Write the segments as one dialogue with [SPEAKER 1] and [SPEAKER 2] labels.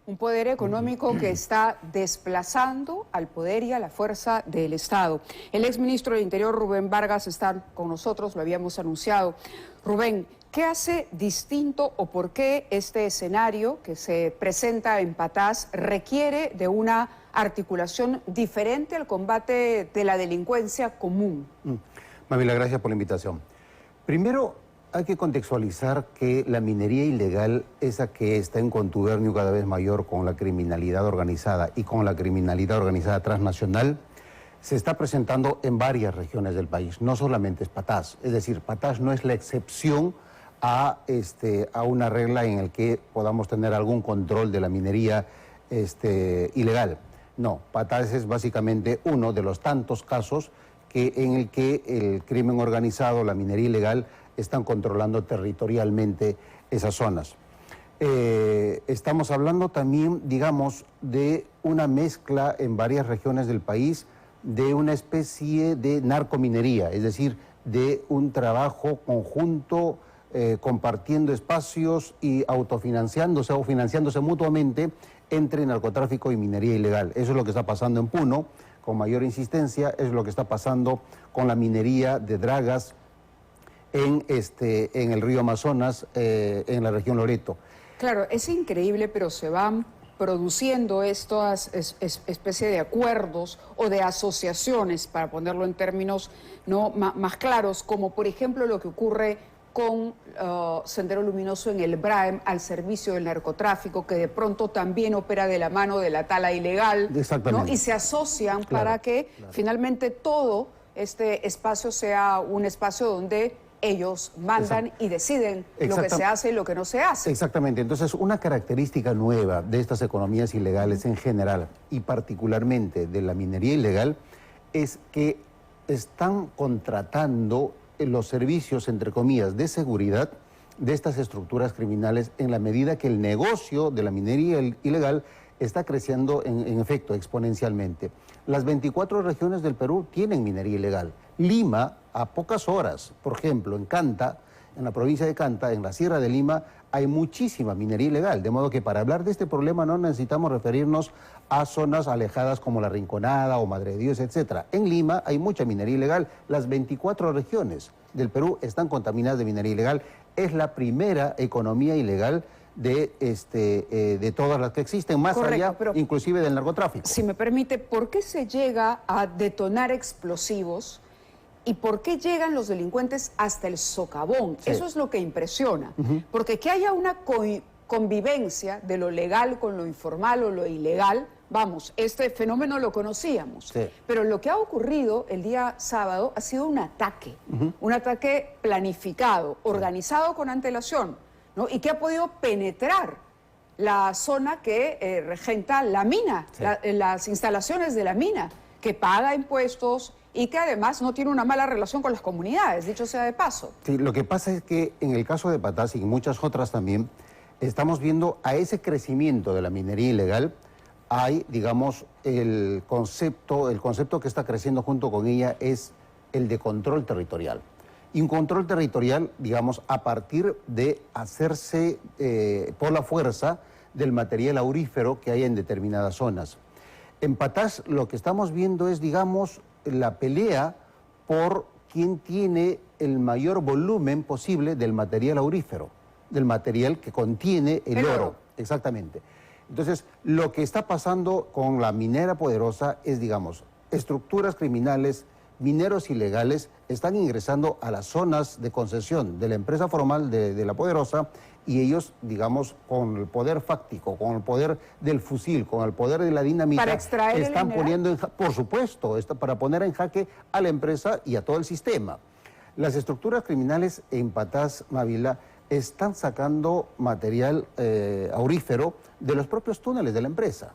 [SPEAKER 1] Un poder económico que está desplazando al poder y a la fuerza del Estado. El exministro del Interior, Rubén Vargas, está con nosotros, lo habíamos anunciado. Rubén, ¿qué hace distinto o por qué este escenario que se presenta en Patás requiere de una articulación diferente al combate de la delincuencia común?
[SPEAKER 2] Mabila, gracias por la invitación. Primero, hay que contextualizar que la minería ilegal, esa que está en contubernio cada vez mayor con la criminalidad organizada y con la criminalidad organizada transnacional, se está presentando en varias regiones del país, no solamente es Patás. Es decir, Patás no es la excepción a una regla en la que podamos tener algún control de la minería ilegal. No, Patás es básicamente uno de los tantos casos en el que el crimen organizado, la minería ilegal, están controlando territorialmente esas zonas. Estamos hablando también, digamos, de una mezcla en varias regiones del país de una especie de narcominería, es decir, de un trabajo conjunto, compartiendo espacios y autofinanciándose o financiándose mutuamente entre narcotráfico y minería ilegal. Eso es lo que está pasando en Puno, con mayor insistencia, es lo que está pasando con la minería de dragas en el río Amazonas, en la región Loreto.
[SPEAKER 1] Claro, es increíble, pero se van produciendo estas especie de acuerdos o de asociaciones, para ponerlo en términos más claros, como por ejemplo lo que ocurre con Sendero Luminoso en el Braem al servicio del narcotráfico, que de pronto también opera de la mano de la tala ilegal, ¿no? Y se asocian para que finalmente todo este espacio sea un espacio donde ellos mandan y deciden lo que se hace y lo que no se hace.
[SPEAKER 2] Exactamente. Entonces, una característica nueva de estas economías ilegales en general y particularmente de la minería ilegal es que están contratando los servicios, entre comillas, de seguridad de estas estructuras criminales en la medida que el negocio de la minería ilegal está creciendo en efecto exponencialmente. Las 24 regiones del Perú tienen minería ilegal. Lima, a pocas horas, por ejemplo, en Canta, en la provincia de Canta, en la Sierra de Lima, hay muchísima minería ilegal, de modo que para hablar de este problema no necesitamos referirnos a zonas alejadas como La Rinconada o Madre de Dios, etc. En Lima hay mucha minería ilegal. Las 24 regiones del Perú están contaminadas de minería ilegal. Es la primera economía ilegal de todas las que existen, más allá inclusive del narcotráfico.
[SPEAKER 1] Si me permite, ¿por qué se llega a detonar explosivos y por qué llegan los delincuentes hasta el socavón? Sí. Eso es lo que impresiona, porque que haya una convivencia de lo legal con lo informal o lo ilegal, vamos, este fenómeno lo conocíamos, pero lo que ha ocurrido el día sábado ha sido un ataque planificado, organizado con antelación, ¿no? Y que ha podido penetrar la zona que regenta la mina, las instalaciones de la mina, que paga impuestos y que además no tiene una mala relación con las comunidades, dicho sea de paso.
[SPEAKER 2] Sí, lo que pasa es que en el caso de Patás y en muchas otras también, estamos viendo a ese crecimiento de la minería ilegal, hay, digamos, el concepto que está creciendo junto con ella es el de control territorial. Y un control territorial, digamos, a partir de hacerse por la fuerza del material aurífero que hay en determinadas zonas. En Patás lo que estamos viendo es, digamos, la pelea por quién tiene el mayor volumen posible del material aurífero, del material que contiene el oro. Exactamente. Entonces, lo que está pasando con la minera poderosa es, digamos, estructuras criminales, mineros ilegales están ingresando a las zonas de concesión de la empresa formal de la poderosa y ellos, digamos, con el poder fáctico, con el poder del fusil, con el poder de la dinamita,
[SPEAKER 1] ¿para extraer
[SPEAKER 2] están poniendo, por supuesto, para poner en jaque a la empresa y a todo el sistema. Las estructuras criminales en Patás, Mabila, están sacando material aurífero de los propios túneles de la empresa.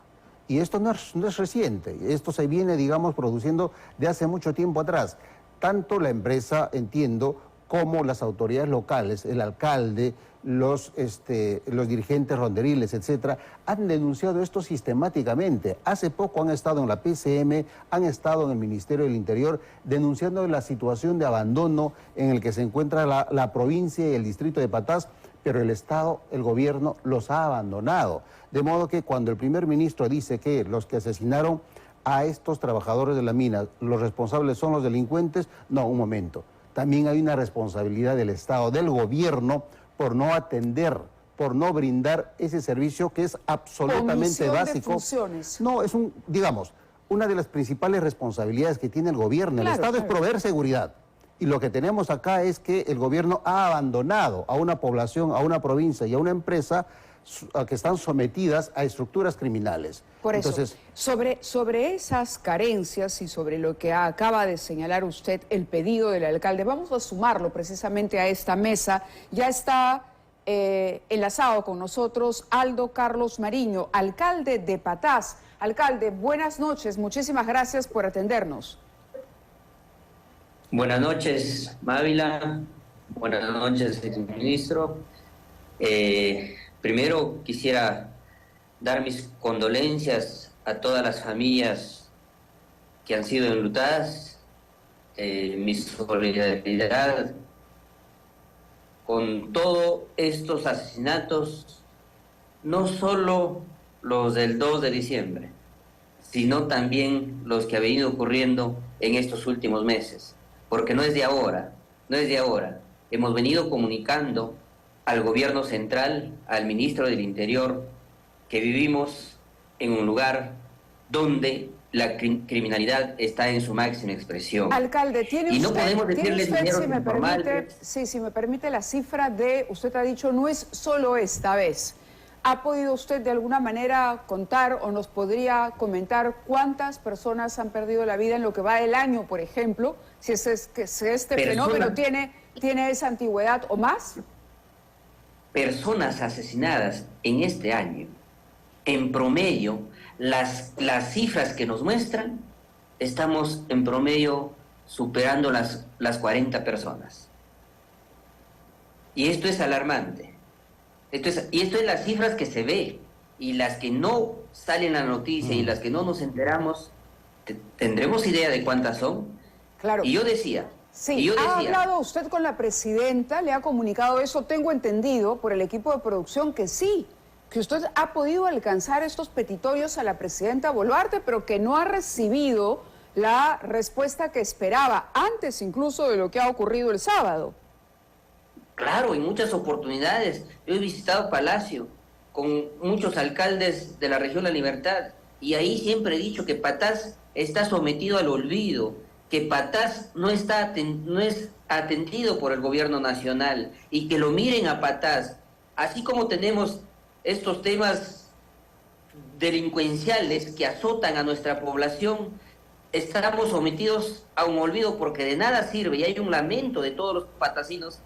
[SPEAKER 2] Y esto no es reciente, esto se viene, digamos, produciendo de hace mucho tiempo atrás. Tanto la empresa, entiendo, como las autoridades locales, el alcalde, los dirigentes ronderiles, etcétera, han denunciado esto sistemáticamente. Hace poco han estado en la PCM, han estado en el Ministerio del Interior, denunciando la situación de abandono en el que se encuentra la provincia y el distrito de Patás, pero el Estado, el gobierno, los ha abandonado. De modo que cuando el primer ministro dice que los que asesinaron a estos trabajadores de la mina, los responsables son los delincuentes, no, un momento. También hay una responsabilidad del Estado, del gobierno, por no atender, por no brindar ese servicio que es absolutamente básico.
[SPEAKER 1] De funciones.
[SPEAKER 2] No, es digamos, una de las principales responsabilidades que tiene el gobierno.
[SPEAKER 1] Claro,
[SPEAKER 2] el Estado es proveer seguridad. Y lo que tenemos acá es que el gobierno ha abandonado a una población, a una provincia y a una empresa que están sometidas a estructuras criminales.
[SPEAKER 1] Por eso, entonces, sobre esas carencias y sobre lo que acaba de señalar usted, el pedido del alcalde, vamos a sumarlo precisamente a esta mesa. Ya está enlazado con nosotros Aldo Carlos Mariño, alcalde de Patás. Alcalde, buenas noches, muchísimas gracias por atendernos.
[SPEAKER 3] Buenas noches, Mávila. Buenas noches, exministro. Primero quisiera dar mis condolencias a todas las familias que han sido enlutadas, mi solidaridad con todos estos asesinatos, no solo los del 2 de diciembre, sino también los que han venido ocurriendo en estos últimos meses, porque no es de ahora, no es de ahora. Hemos venido comunicando al gobierno central, al ministro del Interior, que vivimos en un lugar donde la criminalidad está en su máxima expresión.
[SPEAKER 1] Alcalde, ¿tiene usted,
[SPEAKER 3] no podemos decirle dinero
[SPEAKER 1] si me permite, la cifra de, usted ha dicho, no es solo esta vez? ¿Ha podido usted de alguna manera contar o nos podría comentar cuántas personas han perdido la vida en lo que va del año, por ejemplo, si este fenómeno tiene esa antigüedad o más?
[SPEAKER 3] Personas asesinadas en este año, en promedio, las cifras que nos muestran, estamos en promedio superando las 40 personas. Y esto es alarmante. Esto es las cifras que se ve, y las que no salen a la noticia y las que no nos enteramos, ¿tendremos idea de cuántas son?
[SPEAKER 1] Claro.
[SPEAKER 3] Y yo decía...
[SPEAKER 1] Sí, ¿ha hablado usted con la presidenta? ¿Le ha comunicado eso? Tengo entendido por el equipo de producción que sí, que usted ha podido alcanzar estos petitorios a la presidenta Boluarte, pero que no ha recibido la respuesta que esperaba, antes incluso de lo que ha ocurrido el sábado.
[SPEAKER 3] Claro, en muchas oportunidades. Yo he visitado Palacio con muchos alcaldes de la región La Libertad, y ahí siempre he dicho que Patás está sometido al olvido, que Patás no es atendido por el gobierno nacional, y que lo miren a Patás. Así como tenemos estos temas delincuenciales que azotan a nuestra población, estamos sometidos a un olvido, porque de nada sirve, y hay un lamento de todos los patasinos,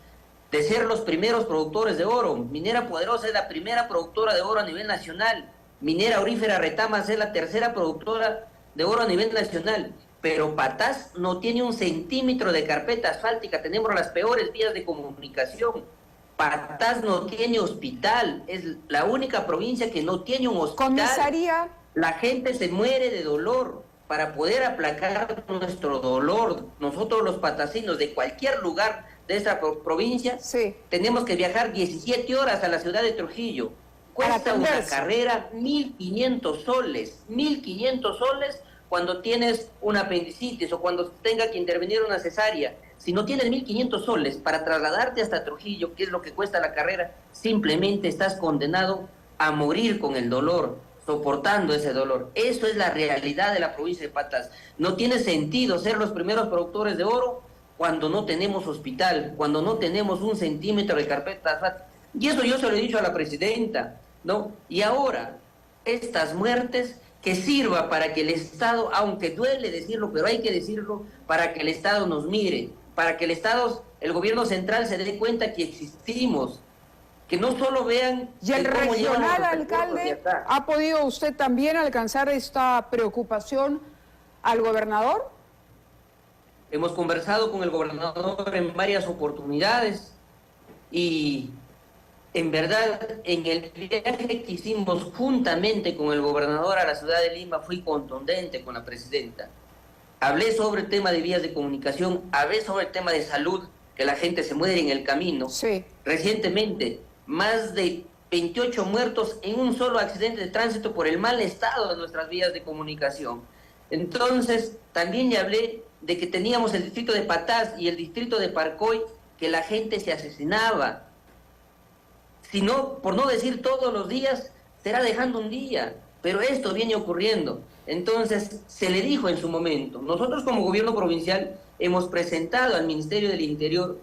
[SPEAKER 3] de ser los primeros productores de oro. Minera Poderosa es la primera productora de oro a nivel nacional. Minera Aurífera Retamas es la tercera productora de oro a nivel nacional. Pero Patás no tiene un centímetro de carpeta asfáltica, tenemos las peores vías de comunicación. Patás no tiene hospital, es la única provincia que no tiene un hospital.
[SPEAKER 1] Comisaría.
[SPEAKER 3] La gente se muere de dolor. Para poder aplacar nuestro dolor, nosotros los patasinos de cualquier lugar de esta provincia,
[SPEAKER 1] sí,
[SPEAKER 3] tenemos que viajar 17 horas a la ciudad de Trujillo. Cuesta una carrera 1.500 soles, 1.500 soles cuando tienes una apendicitis o cuando tenga que intervenir una cesárea. Si no tienes 1.500 soles para trasladarte hasta Trujillo, que es lo que cuesta la carrera, simplemente estás condenado a morir con el dolor, soportando ese dolor. Eso es la realidad de la provincia de Patás. No tiene sentido ser los primeros productores de oro cuando no tenemos hospital, cuando no tenemos un centímetro de carpeta asfáltica. Y eso yo se lo he dicho a la presidenta, ¿no? Y ahora, estas muertes, que sirva para que el Estado, aunque duele decirlo, pero hay que decirlo, para que el Estado nos mire, para que el gobierno central se dé cuenta que existimos, que no solo vean...
[SPEAKER 1] ¿Y el regional, alcalde, ha podido usted también alcanzar esta preocupación al gobernador?
[SPEAKER 3] Hemos conversado con el gobernador en varias oportunidades, y en verdad en el viaje que hicimos juntamente con el gobernador a la ciudad de Lima fui contundente con la presidenta. Hablé sobre el tema de vías de comunicación, hablé sobre el tema de salud, que la gente se muere en el camino.
[SPEAKER 1] Sí.
[SPEAKER 3] Recientemente más de 28 muertos en un solo accidente de tránsito por el mal estado de nuestras vías de comunicación. Entonces, también ya hablé de que teníamos el distrito de Patás y el distrito de Parcoy, que la gente se asesinaba. Si no, por no decir todos los días, será dejando un día, pero esto viene ocurriendo. Entonces, se le dijo en su momento, nosotros como gobierno provincial hemos presentado al Ministerio del Interior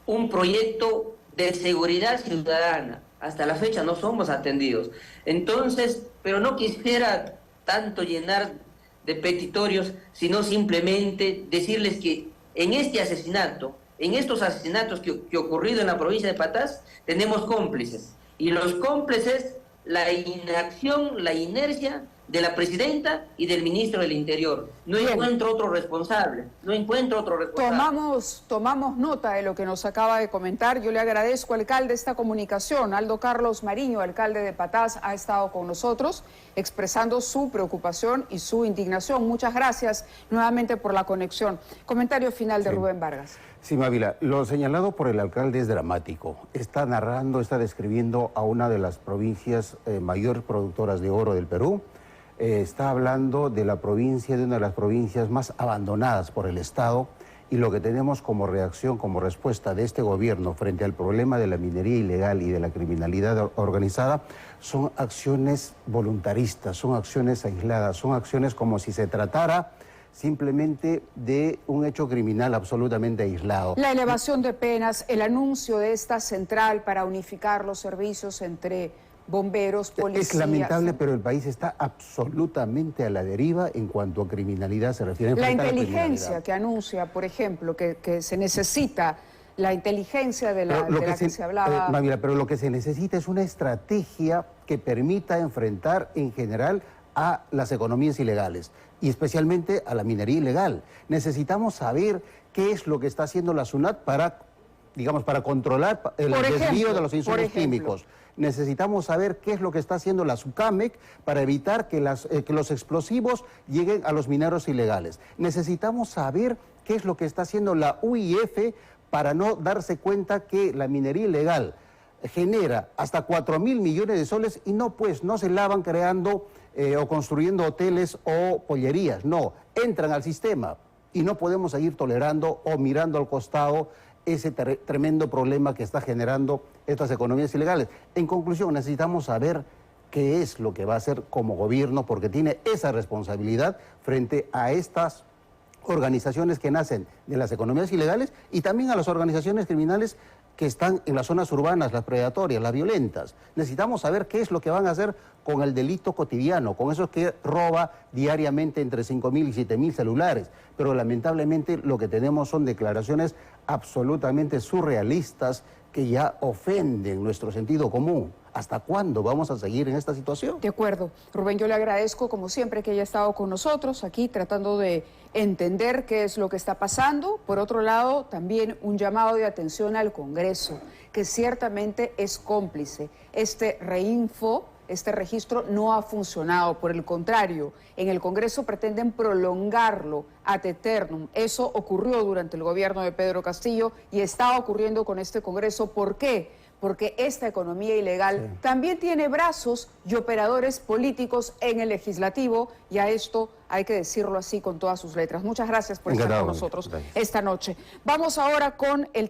[SPEAKER 3] un proyecto de seguridad ciudadana. Hasta la fecha no somos atendidos. Entonces, pero no quisiera tanto llenar de petitorios, sino simplemente decirles que en este asesinato, en estos asesinatos que ocurrido en la provincia de Patás, tenemos cómplices. Y los cómplices, la inacción, la inercia de la presidenta y del ministro del Interior. No encuentro otro responsable, no encuentro otro responsable.
[SPEAKER 1] Tomamos nota de lo que nos acaba de comentar. Yo le agradezco, alcalde, esta comunicación. Aldo Carlos Mariño, alcalde de Patás, ha estado con nosotros expresando su preocupación y su indignación. Muchas gracias nuevamente por la conexión. Comentario final de Rubén Vargas.
[SPEAKER 2] Sí, Mávila, lo señalado por el alcalde es dramático. Está narrando, está describiendo a una de las provincias mayor productoras de oro del Perú. Está hablando de la provincia, de una de las provincias más abandonadas por el Estado, y lo que tenemos como reacción, como respuesta de este gobierno frente al problema de la minería ilegal y de la criminalidad organizada, son acciones voluntaristas, son acciones aisladas, son acciones como si se tratara simplemente de un hecho criminal absolutamente aislado.
[SPEAKER 1] La elevación de penas, el anuncio de esta central para unificar los servicios entre bomberos, policías.
[SPEAKER 2] Es lamentable, pero el país está absolutamente a la deriva en cuanto a criminalidad se refiere.
[SPEAKER 1] La inteligencia que anuncia, por ejemplo, que se necesita, la inteligencia de la que se hablaba.
[SPEAKER 2] Mira, pero lo que se necesita es una estrategia que permita enfrentar en general a las economías ilegales y especialmente a la minería ilegal. Necesitamos saber qué es lo que está haciendo la SUNAT para, digamos, para controlar el desvío de los insumos químicos. Necesitamos saber qué es lo que está haciendo la SUCAMEC para evitar que los explosivos lleguen a los mineros ilegales. Necesitamos saber qué es lo que está haciendo la UIF para no darse cuenta que la minería ilegal genera hasta 4.000 millones de soles y no se lavan creando o construyendo hoteles o pollerías. No, entran al sistema y no podemos seguir tolerando o mirando al costado ese tremendo problema que está generando estas economías ilegales. En conclusión, necesitamos saber qué es lo que va a hacer como gobierno, porque tiene esa responsabilidad frente a estas organizaciones que nacen de las economías ilegales y también a las organizaciones criminales que están en las zonas urbanas, las predatorias, las violentas. Necesitamos saber qué es lo que van a hacer con el delito cotidiano, con esos que roba diariamente entre 5.000 y 7.000 celulares. Pero lamentablemente lo que tenemos son declaraciones absolutamente surrealistas que ya ofenden nuestro sentido común. ¿Hasta cuándo vamos a seguir en esta situación?
[SPEAKER 1] De acuerdo. Rubén, yo le agradezco, como siempre, que haya estado con nosotros aquí tratando de entender qué es lo que está pasando. Por otro lado, también un llamado de atención al Congreso, que ciertamente es cómplice. Este reinfo, este registro no ha funcionado. Por el contrario, en el Congreso pretenden prolongarlo ad eternum. Eso ocurrió durante el gobierno de Pedro Castillo y está ocurriendo con este Congreso. ¿Por qué? Porque esta economía ilegal también tiene brazos y operadores políticos en el legislativo, y a esto hay que decirlo así con todas sus letras. Muchas gracias por estar con nosotros esta noche. Vamos ahora con el